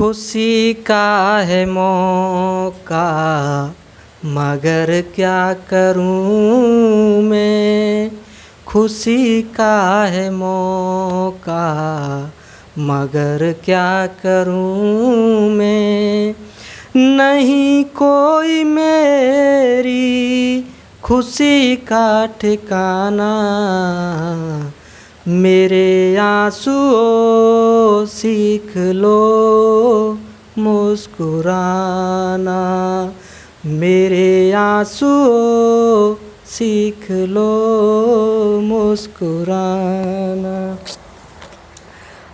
खुशी का है मौका मगर क्या करूं मैं। खुशी का है मौका मगर क्या करूं मैं। नहीं कोई मेरी खुशी का ठिकाना। मेरे आंसुओं सीख लो मुस्कुराना। मेरे आंसुओं सीख लो मुस्कुराना।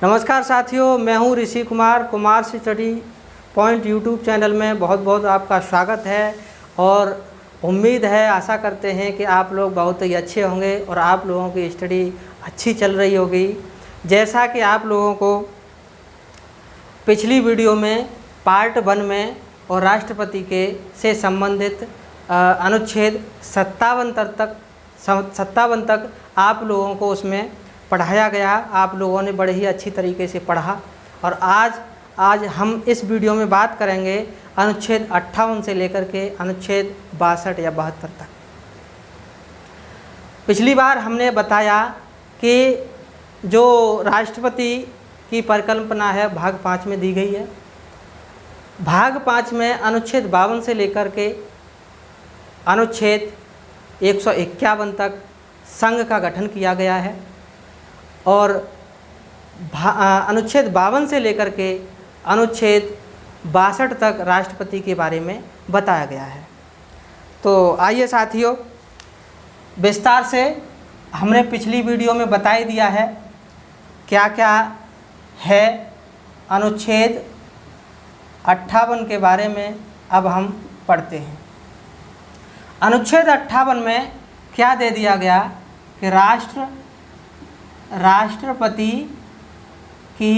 नमस्कार साथियों, मैं हूं ऋषि कुमार से स्टडी पॉइंट यूट्यूब चैनल में बहुत बहुत आपका स्वागत है। और उम्मीद है, आशा करते हैं कि आप लोग बहुत ही अच्छे होंगे और आप लोगों की स्टडी अच्छी चल रही होगी। जैसा कि आप लोगों को पिछली वीडियो में पार्ट 1 में और राष्ट्रपति के से संबंधित अनुच्छेद 57 तक आप लोगों को उसमें पढ़ाया गया। आप लोगों ने बड़े ही अच्छी तरीके से पढ़ा। और आज हम इस वीडियो में बात करेंगे अनुच्छेद 58 से लेकर के अनुच्छेद 62 या 72 तक। पिछली बार हमने बताया कि जो राष्ट्रपति की परिकल्पना है भाग 5 में दी गई है। भाग 5 में अनुच्छेद 52 से लेकर के अनुच्छेद 151 तक संघ का गठन किया गया है और अनुच्छेद 52 से लेकर के अनुच्छेद 62 तक राष्ट्रपति के बारे में बताया गया है। तो आइए साथियों, विस्तार से हमने पिछली वीडियो में बता ही दिया है क्या क्या है अनुच्छेद 58 के बारे में। अब हम पढ़ते हैं। अनुच्छेद 58 में क्या दे दिया गया कि राष्ट्रपति की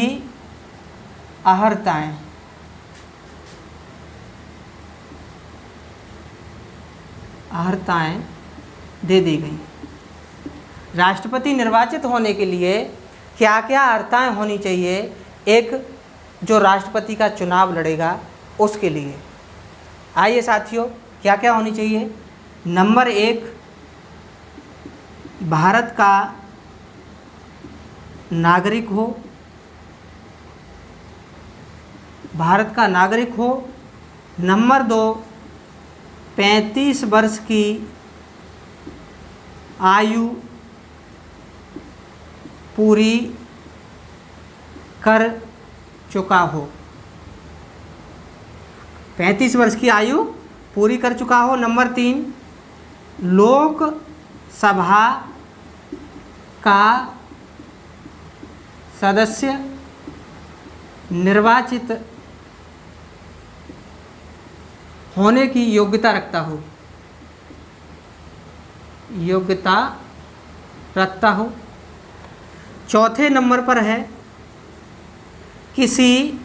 अर्हताएं दे दी गई। राष्ट्रपति निर्वाचित होने के लिए क्या क्या अर्हताएं होनी चाहिए एक जो राष्ट्रपति का चुनाव लड़ेगा उसके लिए। आइए साथियों, क्या क्या होनी चाहिए। नंबर 1, भारत का नागरिक हो। भारत का नागरिक हो। नंबर 2, 35 वर्ष की आयु पूरी कर चुका हो। 35 वर्ष की आयु पूरी कर चुका हो। नंबर 3, लोकसभा का सदस्य निर्वाचित होने की योग्यता रखता हो। चौथे नंबर पर है किसी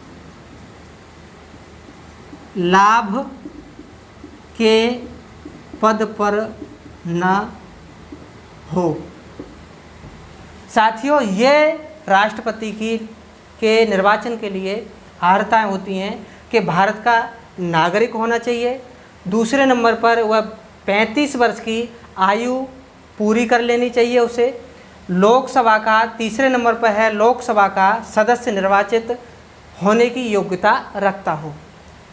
लाभ के पद पर न हो। साथियों, ये राष्ट्रपति के निर्वाचन के लिए अर्हताएं होती हैं कि भारत का नागरिक होना चाहिए। दूसरे नंबर पर वह 35 वर्ष की आयु पूरी कर लेनी चाहिए उसे। लोकसभा का तीसरे नंबर पर है लोकसभा का सदस्य निर्वाचित होने की योग्यता रखता हो।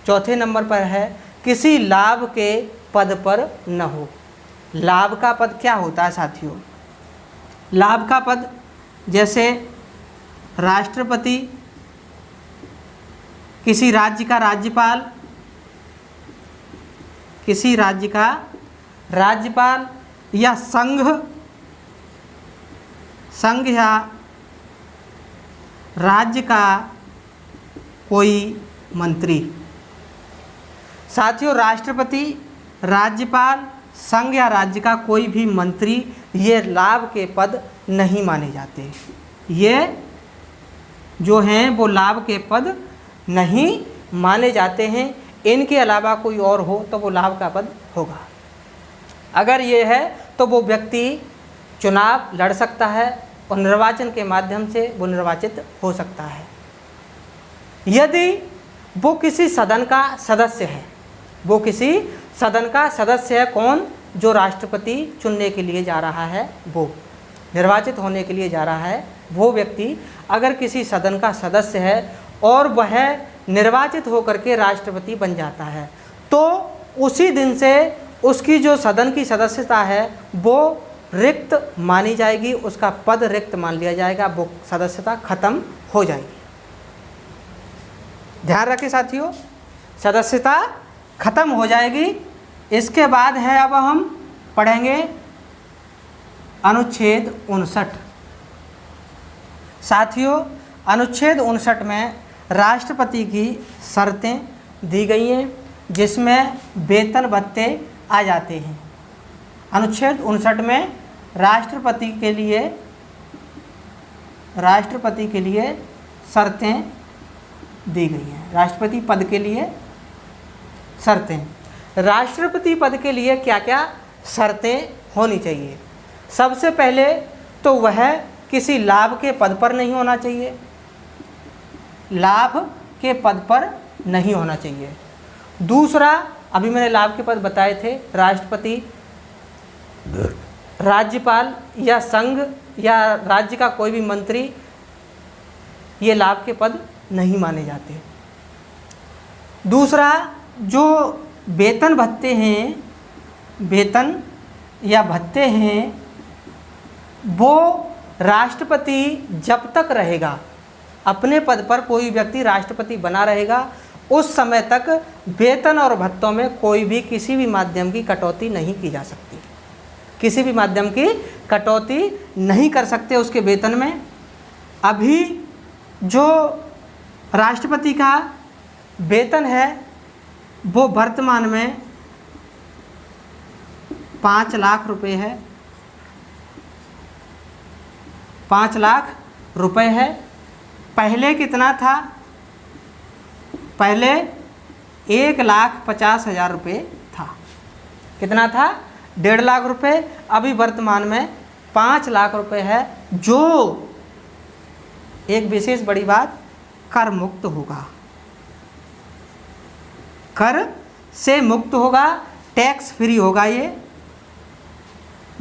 चौथे नंबर पर है किसी लाभ के पद पर न हो। लाभ का पद क्या होता है साथियों? लाभ का पद जैसे राष्ट्रपति, किसी राज्य का राज्यपाल, किसी राज्य का राज्यपाल या संघ या राज्य का कोई मंत्री। साथियों, राष्ट्रपति, राज्यपाल, संघ या राज्य का कोई भी मंत्री ये लाभ के पद नहीं माने जाते। ये जो हैं वो लाभ के पद नहीं माने जाते हैं। इनके अलावा कोई और हो तो वो लाभ का पद होगा। अगर ये है तो वो व्यक्ति चुनाव लड़ सकता है और निर्वाचन के माध्यम से वो निर्वाचित हो सकता है। यदि वो किसी सदन का सदस्य है, वो किसी सदन का सदस्य है। कौन? जो राष्ट्रपति चुनने के लिए जा रहा है, वो निर्वाचित होने के लिए जा रहा है, वो व्यक्ति अगर किसी सदन का सदस्य है और वह निर्वाचित होकर के राष्ट्रपति बन जाता है, तो उसी दिन से उसकी जो सदन की सदस्यता है वो रिक्त मानी जाएगी, उसका पद रिक्त मान लिया जाएगा, वो सदस्यता खत्म हो जाएगी। ध्यान रखें साथियों, सदस्यता खत्म हो जाएगी। इसके बाद है, अब हम पढ़ेंगे अनुच्छेद 59। साथियों, अनुच्छेद 59 में राष्ट्रपति की शर्तें दी गई हैं, जिसमें वेतन भत्ते आ जाते हैं। अनुच्छेद 59 में राष्ट्रपति के लिए शर्तें दी गई हैं। राष्ट्रपति पद के लिए शर्तें, राष्ट्रपति पद के लिए क्या क्या शर्तें होनी चाहिए? सबसे पहले तो वह किसी लाभ के पद पर नहीं होना चाहिए, लाभ के पद पर नहीं होना चाहिए। दूसरा, अभी मैंने लाभ के पद बताए थे, राष्ट्रपति, राज्यपाल या संघ या राज्य का कोई भी मंत्री, ये लाभ के पद नहीं माने जाते। दूसरा, जो वेतन भत्ते हैं, वेतन या भत्ते हैं, वो राष्ट्रपति जब तक रहेगा, अपने पद पर कोई व्यक्ति राष्ट्रपति बना रहेगा, उस समय तक वेतन और भत्तों में कोई भी किसी भी माध्यम की कटौती नहीं की जा सकती, किसी भी माध्यम की कटौती नहीं कर सकते उसके वेतन में। अभी जो राष्ट्रपति का वेतन है वो वर्तमान में 5 लाख रुपए है, 5 लाख रुपए है। पहले कितना था? पहले 1,50,000 रुपये था। कितना था? 1.5 लाख रुपए। अभी वर्तमान में 5 लाख रुपए है, जो एक विशेष बड़ी बात, कर मुक्त होगा, कर से मुक्त होगा, टैक्स फ्री होगा। ये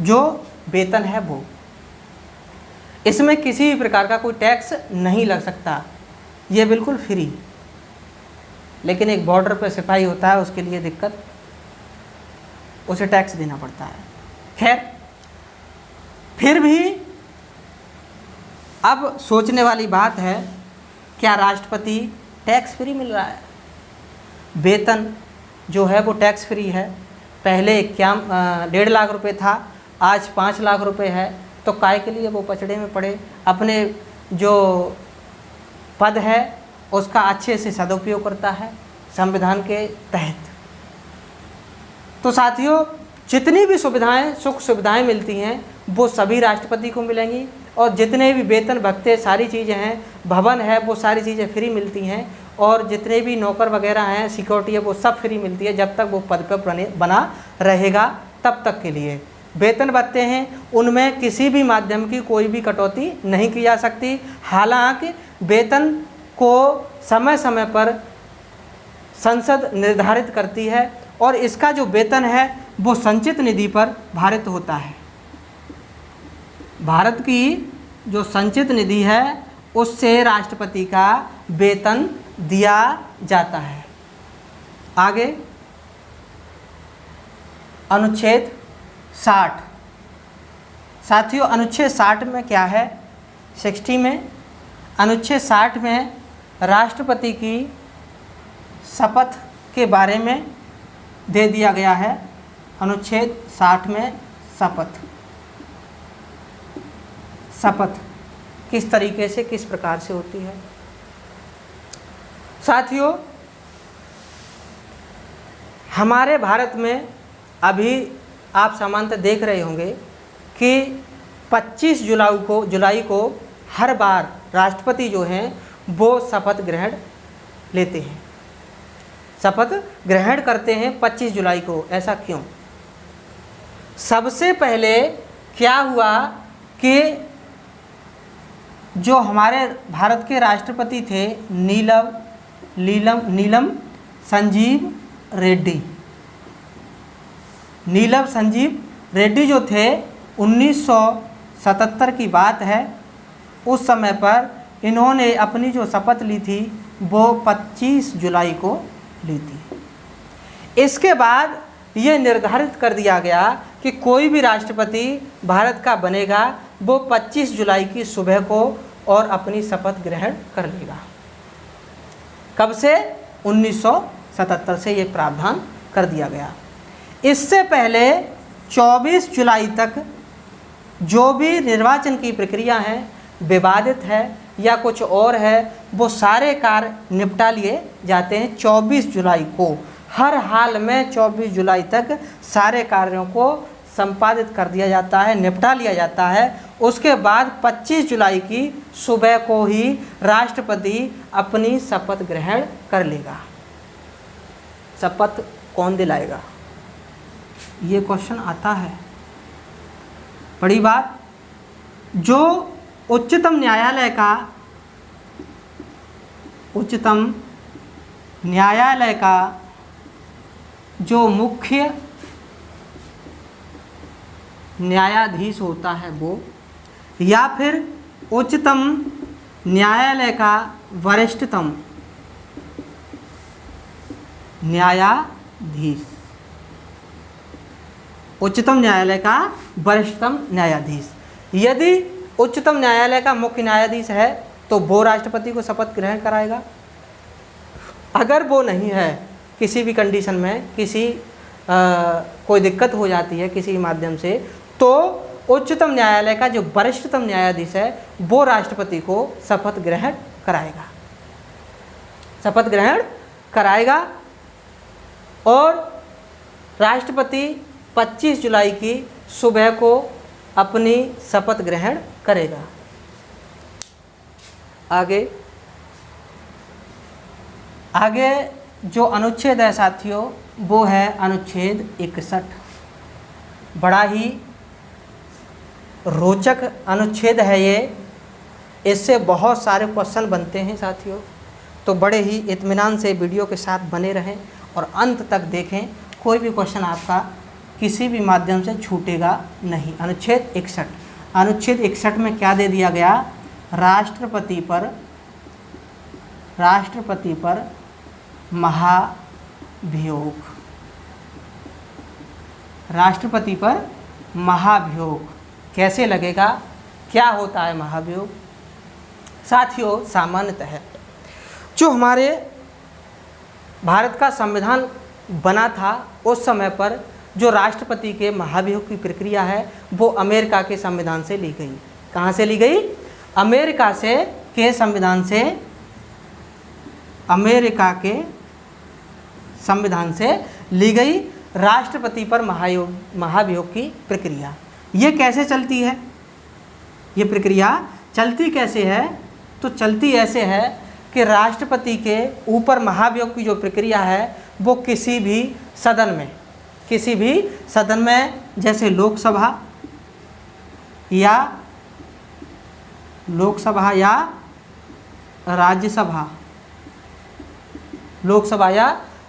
जो वेतन है वो, इसमें किसी भी प्रकार का कोई टैक्स नहीं लग सकता, ये बिल्कुल फ्री। लेकिन एक बॉर्डर पर सिपाही होता है, उसके लिए दिक्कत, उसे टैक्स देना पड़ता है। खैर, फिर भी अब सोचने वाली बात है, क्या राष्ट्रपति टैक्स फ्री मिल रहा है? वेतन जो है वो टैक्स फ्री है। पहले क्या 1.5 लाख रुपए था, आज 5 लाख रुपए है, तो काय के लिए वो पचड़े में पड़े, अपने जो पद है उसका अच्छे से सदुपयोग करता है संविधान के तहत। तो साथियों, जितनी भी सुविधाएं, सुख सुविधाएं मिलती हैं वो सभी राष्ट्रपति को मिलेंगी, और जितने भी वेतन भत्ते, सारी चीज़ें हैं, भवन है, वो सारी चीज़ें फ्री मिलती हैं, और जितने भी नौकर वगैरह हैं, सिक्योरिटी है, वो सब फ्री मिलती है, जब तक वो पद पर बना रहेगा तब तक के लिए। वेतन भत्ते हैं, उनमें किसी भी माध्यम की कोई भी कटौती नहीं की जा सकती। हालांकि वेतन को समय समय पर संसद निर्धारित करती है, और इसका जो वेतन है वो संचित निधि पर भारित होता है। भारत की जो संचित निधि है उससे राष्ट्रपति का वेतन दिया जाता है। आगे अनुच्छेद 60। साथियों, अनुच्छेद 60 में क्या है? 60 में, अनुच्छेद 60 में राष्ट्रपति की शपथ के बारे में दे दिया गया है। अनुच्छेद 60 में शपथ किस तरीके से, किस प्रकार से होती है। साथियों, हमारे भारत में अभी आप सामान्यतः देख रहे होंगे कि 25 जुलाई को हर बार राष्ट्रपति जो हैं वो शपथ ग्रहण लेते हैं, शपथ ग्रहण करते हैं 25 जुलाई को। ऐसा क्यों? सबसे पहले क्या हुआ कि जो हमारे भारत के राष्ट्रपति थे, नीलम संजीव रेड्डी। नीलम संजीव रेड्डी जो थे 1977 की बात है। उस समय पर इन्होंने अपनी जो शपथ ली थी वो 25 जुलाई को ली थी। इसके बाद ये निर्धारित कर दिया गया कि कोई भी राष्ट्रपति भारत का बनेगा वो 25 जुलाई की सुबह को और अपनी शपथ ग्रहण कर लेगा। कब से? 1977 से ये प्रावधान कर दिया गया। इससे पहले 24 जुलाई तक जो भी निर्वाचन की प्रक्रिया है, विवादित है या कुछ और है, वो सारे कार्य निपटा लिए जाते हैं 24 जुलाई को। हर हाल में 24 जुलाई तक सारे कार्यों को संपादित कर दिया जाता है, निपटा लिया जाता है। उसके बाद 25 जुलाई की सुबह को ही राष्ट्रपति अपनी शपथ ग्रहण कर लेगा। शपथ कौन दिलाएगा, ये क्वेश्चन आता है। बड़ी बात, जो उच्चतम न्यायालय का जो मुख्य न्यायाधीश होता है वो, या फिर उच्चतम न्यायालय का वरिष्ठतम न्यायाधीश, उच्चतम न्यायालय का वरिष्ठतम न्यायाधीश। यदि उच्चतम न्यायालय का मुख्य न्यायाधीश है तो वो राष्ट्रपति को शपथ ग्रहण कराएगा। अगर वो नहीं है, किसी भी कंडीशन में कोई दिक्कत हो जाती है किसी माध्यम से, तो उच्चतम न्यायालय का जो वरिष्ठतम न्यायाधीश है वो राष्ट्रपति को शपथ ग्रहण कराएगा। शपथ ग्रहण कराएगा और राष्ट्रपति 25 जुलाई की सुबह को अपनी शपथ ग्रहण करेगा। आगे जो अनुच्छेद है साथियों, वो है अनुच्छेद 61। बड़ा ही रोचक अनुच्छेद है ये। इससे बहुत सारे क्वेश्चन बनते हैं साथियों, तो बड़े ही इत्मीनान से वीडियो के साथ बने रहें और अंत तक देखें। कोई भी क्वेश्चन आपका किसी भी माध्यम से छूटेगा नहीं। अनुच्छेद 61, अनुच्छेद 61 में क्या दे दिया गया? राष्ट्रपति पर महाभियोग। राष्ट्रपति पर महाभियोग कैसे लगेगा? क्या होता है महाभियोग? साथियों, सामान्यतः जो हमारे भारत का संविधान बना था उस समय पर जो राष्ट्रपति के महाभियोग की प्रक्रिया है वो अमेरिका के संविधान से ली गई। कहाँ से ली गई? अमेरिका के संविधान से ली गई राष्ट्रपति पर महाभियोग की प्रक्रिया। ये कैसे चलती है? ये प्रक्रिया चलती कैसे है? तो चलती ऐसे है कि राष्ट्रपति के ऊपर महाभियोग की जो प्रक्रिया है वो किसी भी सदन में जैसे लोकसभा या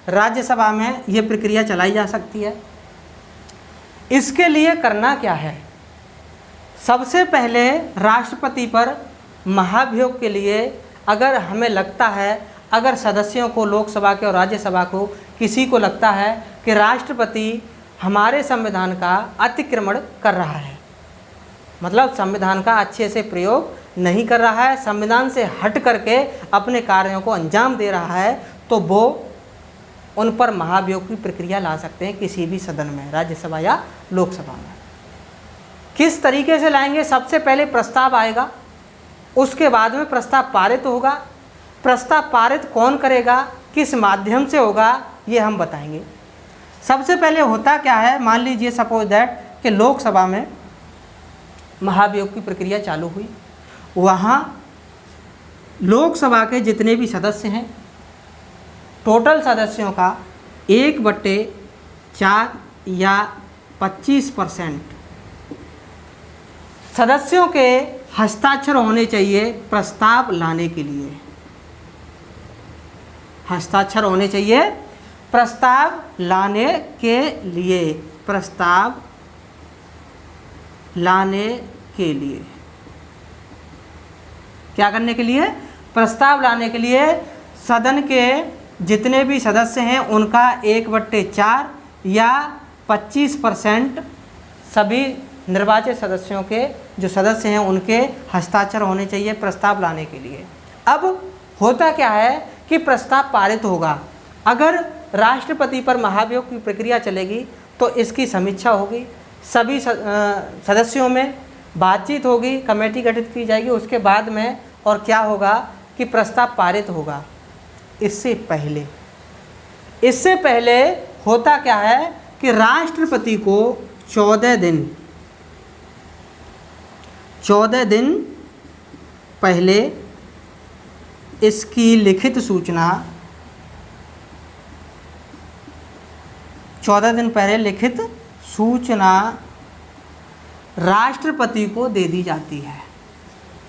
राज्यसभा में ये प्रक्रिया चलाई जा सकती है। इसके लिए करना क्या है? सबसे पहले राष्ट्रपति पर महाभियोग के लिए अगर हमें लगता है, अगर सदस्यों को, लोकसभा के और राज्यसभा को, किसी को लगता है कि राष्ट्रपति हमारे संविधान का अतिक्रमण कर रहा है, मतलब संविधान का अच्छे से प्रयोग नहीं कर रहा है, संविधान से हट करके अपने कार्यों को अंजाम दे रहा है, तो वो उन पर महाभियोग की प्रक्रिया ला सकते हैं किसी भी सदन में, राज्यसभा या लोकसभा में। किस तरीके से लाएंगे? सबसे पहले प्रस्ताव आएगा, उसके बाद में प्रस्ताव पारित होगा। प्रस्ताव पारित कौन करेगा, किस माध्यम से होगा, ये हम बताएंगे। सबसे पहले होता क्या है, मान लीजिए सपोज दैट कि लोकसभा में महाभियोग की प्रक्रिया चालू हुई। वहाँ लोकसभा के जितने भी सदस्य हैं, टोटल सदस्यों का 1/4 या 25% सदस्यों के हस्ताक्षर होने चाहिए प्रस्ताव लाने के लिए। हस्ताक्षर होने चाहिए प्रस्ताव लाने के लिए। प्रस्ताव लाने के लिए क्या करने के लिए? प्रस्ताव लाने के लिए सदन के जितने भी सदस्य हैं उनका 1/4 या 25% सभी निर्वाचित सदस्यों के जो सदस्य हैं उनके हस्ताक्षर होने चाहिए प्रस्ताव लाने के लिए। अब होता क्या है कि प्रस्ताव पारित होगा, अगर राष्ट्रपति पर महाभियोग की प्रक्रिया चलेगी तो इसकी समीक्षा होगी, सभी सदस्यों में बातचीत होगी, कमेटी गठित की जाएगी, उसके बाद में और क्या होगा कि प्रस्ताव पारित होगा। इससे पहले होता क्या है कि राष्ट्रपति को 14 दिन पहले इसकी लिखित सूचना 14 दिन पहले लिखित सूचना राष्ट्रपति को दे दी जाती है।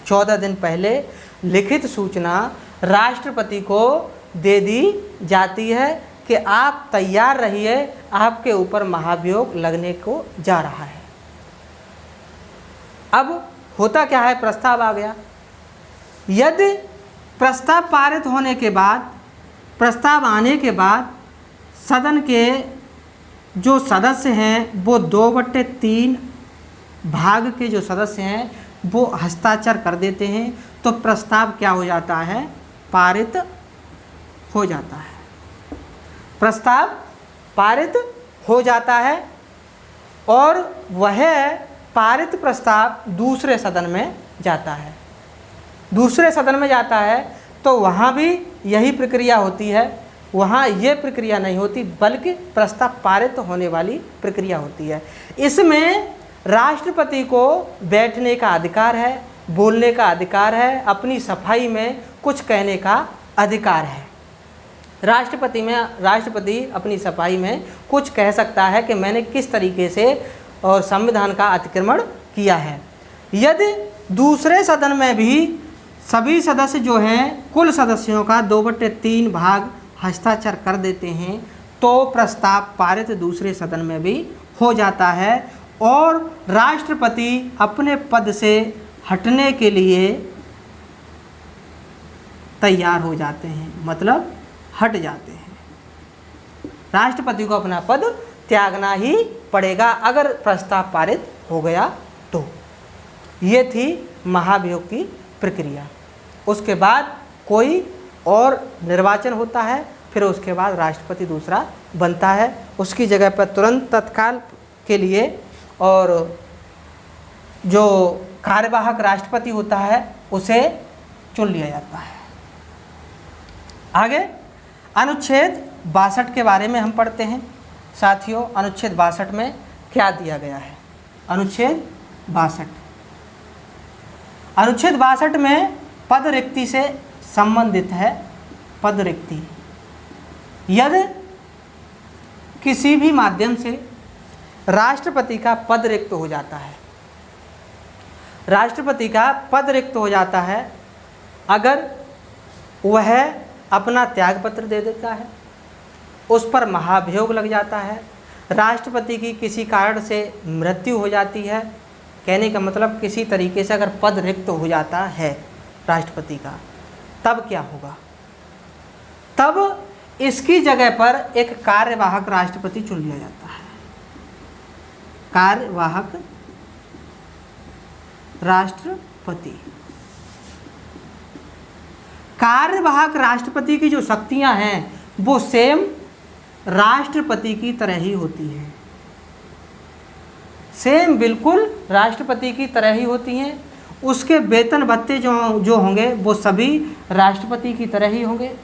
14 दिन पहले लिखित सूचना राष्ट्रपति को दे दी जाती है कि आप तैयार रहिए, आपके ऊपर महाभियोग लगने को जा रहा है। अब होता क्या है, प्रस्ताव आ गया। यदि प्रस्ताव पारित होने के बाद, प्रस्ताव आने के बाद सदन के जो सदस्य हैं वो 2/3 भाग के जो सदस्य हैं वो हस्ताक्षर कर देते हैं, तो प्रस्ताव क्या हो जाता है? पारित हो जाता है। प्रस्ताव पारित हो जाता है और वह पारित प्रस्ताव दूसरे सदन में जाता है। दूसरे सदन में जाता है तो वहाँ भी यही प्रक्रिया होती है। वहाँ ये प्रक्रिया नहीं होती बल्कि प्रस्ताव पारित होने वाली प्रक्रिया होती है। इसमें राष्ट्रपति को बैठने का अधिकार है, बोलने का अधिकार है, अपनी सफाई में कुछ कहने का अधिकार है। राष्ट्रपति अपनी सफाई में कुछ कह सकता है कि मैंने किस तरीके से और संविधान का अतिक्रमण किया है। यदि दूसरे सदन में भी सभी सदस्य जो हैं कुल सदस्यों का 2/3 भाग हस्ताक्षर कर देते हैं तो प्रस्ताव पारित दूसरे सदन में भी हो जाता है और राष्ट्रपति अपने पद से हटने के लिए तैयार हो जाते हैं, मतलब हट जाते हैं। राष्ट्रपति को अपना पद त्यागना ही पड़ेगा अगर प्रस्ताव पारित हो गया तो। ये थी महाभियोग की प्रक्रिया। उसके बाद कोई और निर्वाचन होता है, फिर उसके बाद राष्ट्रपति दूसरा बनता है, उसकी जगह पर तुरंत तत्काल के लिए और जो कार्यवाहक राष्ट्रपति होता है उसे चुन लिया जाता है। आगे अनुच्छेद 62 के बारे में हम पढ़ते हैं। साथियों, अनुच्छेद 62 में क्या दिया गया है? अनुच्छेद 62 में पद रिक्ति से संबंधित है। पद रिक्ति यदि किसी भी माध्यम से राष्ट्रपति का पद रिक्त हो जाता है, राष्ट्रपति का पद रिक्त हो जाता है, अगर वह अपना त्यागपत्र दे देता है, उस पर महाभियोग लग जाता है, राष्ट्रपति की किसी कारण से मृत्यु हो जाती है, कहने का मतलब किसी तरीके से अगर पद रिक्त हो जाता है राष्ट्रपति का, तब क्या होगा? तब इसकी जगह पर एक कार्यवाहक राष्ट्रपति चुन लिया जाता है। कार्यवाहक राष्ट्रपति। कार्यवाहक राष्ट्रपति की जो शक्तियां हैं वो सेम राष्ट्रपति की तरह ही होती हैं। सेम बिल्कुल राष्ट्रपति की तरह ही होती हैं। उसके वेतन भत्ते जो होंगे वो सभी राष्ट्रपति की तरह ही होंगे।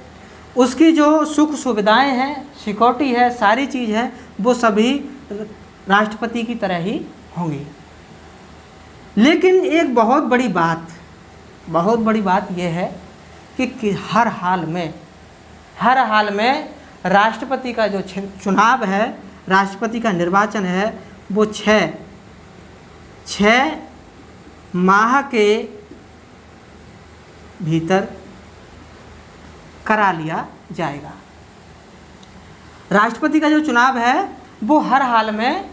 उसकी जो सुख सुविधाएं हैं, सिक्योरिटी है, सारी चीज़ है, वो सभी राष्ट्रपति की तरह ही होंगी। लेकिन एक बहुत बड़ी बात यह है कि हर हाल में राष्ट्रपति का जो चुनाव है, राष्ट्रपति का निर्वाचन है, वो 6 माह के भीतर करा लिया जाएगा। राष्ट्रपति का जो चुनाव है वो हर हाल में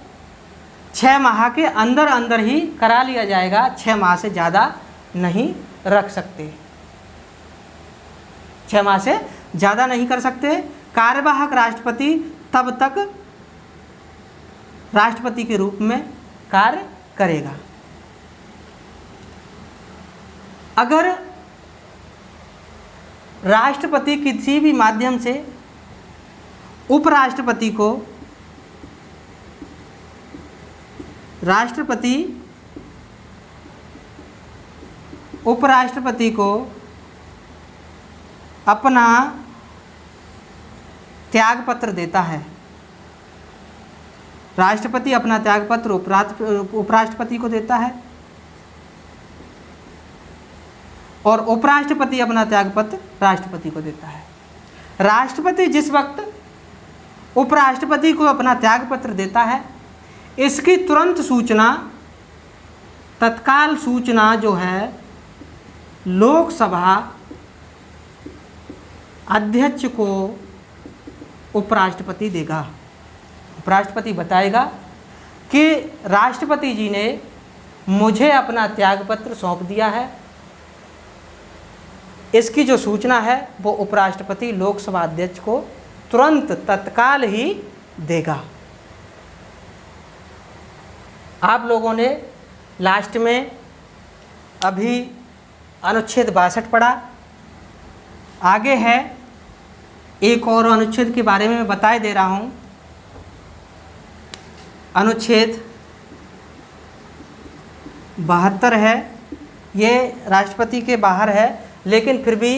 6 माह के अंदर अंदर ही करा लिया जाएगा, 6 माह से ज़्यादा नहीं रख सकते, 6 माह से ज़्यादा नहीं कर सकते। कार्यवाहक राष्ट्रपति तब तक राष्ट्रपति के रूप में कार्य करेगा। अगर राष्ट्रपति किसी भी माध्यम से उपराष्ट्रपति को अपना त्यागपत्र देता है, राष्ट्रपति अपना त्यागपत्र उपराष्ट्रपति को देता है और उपराष्ट्रपति अपना त्यागपत्र राष्ट्रपति को देता है। राष्ट्रपति जिस वक्त उपराष्ट्रपति को अपना त्यागपत्र देता है, इसकी तुरंत सूचना, तत्काल सूचना जो है लोकसभा अध्यक्ष को उपराष्ट्रपति देगा। उपराष्ट्रपति बताएगा कि राष्ट्रपति जी ने मुझे अपना त्यागपत्र सौंप दिया है। इसकी जो सूचना है वो उपराष्ट्रपति लोकसभा अध्यक्ष को तुरंत तत्काल ही देगा। आप लोगों ने लास्ट में अभी अनुच्छेद 62 पढ़ा, आगे है एक और अनुच्छेद के बारे में मैं बताए दे रहा हूँ। अनुच्छेद 72 है, ये राष्ट्रपति के बाहर है, लेकिन फिर भी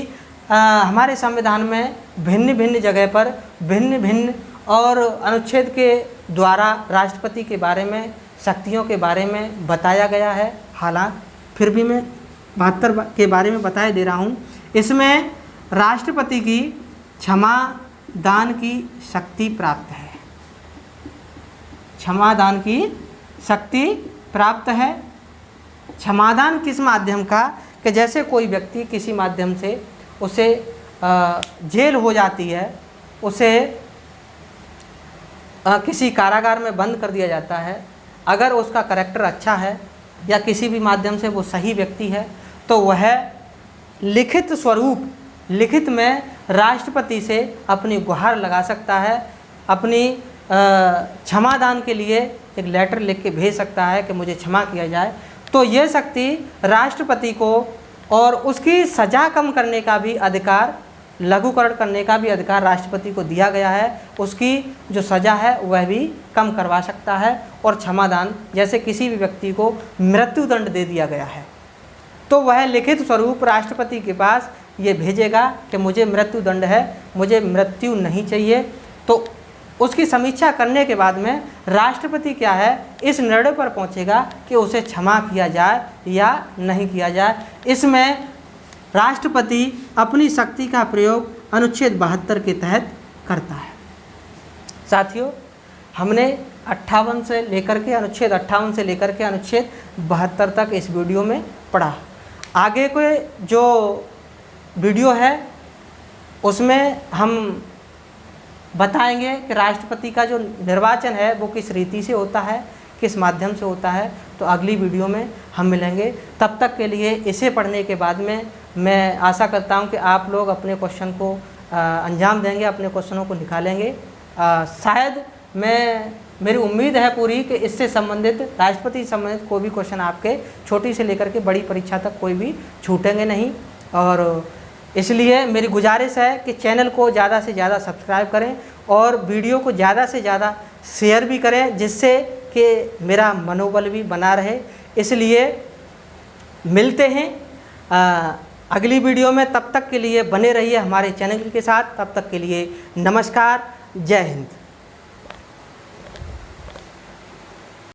हमारे संविधान में भिन्न भिन्न जगह पर भिन्न भिन्न और अनुच्छेद के द्वारा राष्ट्रपति के बारे में, शक्तियों के बारे में बताया गया है। हालांकि फिर भी मैं 72 के बारे में बताए दे रहा हूँ। इसमें राष्ट्रपति की क्षमा दान की शक्ति प्राप्त है, क्षमादान की शक्ति प्राप्त है। क्षमादान किस माध्यम का, कि जैसे कोई व्यक्ति किसी माध्यम से उसे जेल हो जाती है, उसे किसी कारागार में बंद कर दिया जाता है, अगर उसका करैक्टर अच्छा है या किसी भी माध्यम से वो सही व्यक्ति है, तो वह लिखित स्वरूप, लिखित में राष्ट्रपति से अपनी गुहार लगा सकता है, अपनी क्षमादान के लिए एक लेटर लिख के भेज सकता है कि मुझे क्षमा किया जाए। तो ये शक्ति राष्ट्रपति को, और उसकी सज़ा कम करने का भी अधिकार, लघुकरण करने का भी अधिकार राष्ट्रपति को दिया गया है। उसकी जो सज़ा है वह भी कम करवा सकता है। और क्षमादान, जैसे किसी भी व्यक्ति को मृत्युदंड दे दिया गया है तो वह लिखित स्वरूप राष्ट्रपति के पास ये भेजेगा कि मुझे मृत्युदंड है, मुझे मृत्यु नहीं चाहिए। तो उसकी समीक्षा करने के बाद में राष्ट्रपति क्या है, इस निर्णय पर पहुंचेगा कि उसे क्षमा किया जाए या नहीं किया जाए। इसमें राष्ट्रपति अपनी शक्ति का प्रयोग अनुच्छेद 72 के तहत करता है। साथियों, हमने 58 से लेकर के अनुच्छेद 58 से लेकर के अनुच्छेद 72 तक इस वीडियो में पढ़ा। आगे के जो वीडियो है उसमें हम बताएंगे कि राष्ट्रपति का जो निर्वाचन है वो किस रीति से होता है, किस माध्यम से होता है। तो अगली वीडियो में हम मिलेंगे। तब तक के लिए इसे पढ़ने के बाद में मैं आशा करता हूं कि आप लोग अपने क्वेश्चन को अंजाम देंगे, अपने क्वेश्चनों को निकालेंगे। शायद मेरी उम्मीद है पूरी कि इससे संबंधित, राष्ट्रपति से संबंधित कोई भी क्वेश्चन आपके छोटी से लेकर के बड़ी परीक्षा तक कोई भी छूटेंगे नहीं। और इसलिए मेरी गुजारिश है कि चैनल को ज़्यादा से ज़्यादा सब्सक्राइब करें और वीडियो को ज़्यादा से ज़्यादा शेयर भी करें, जिससे कि मेरा मनोबल भी बना रहे। इसलिए मिलते हैं अगली वीडियो में। तब तक के लिए बने रहिए हमारे चैनल के साथ। तब तक के लिए नमस्कार, जय हिंद।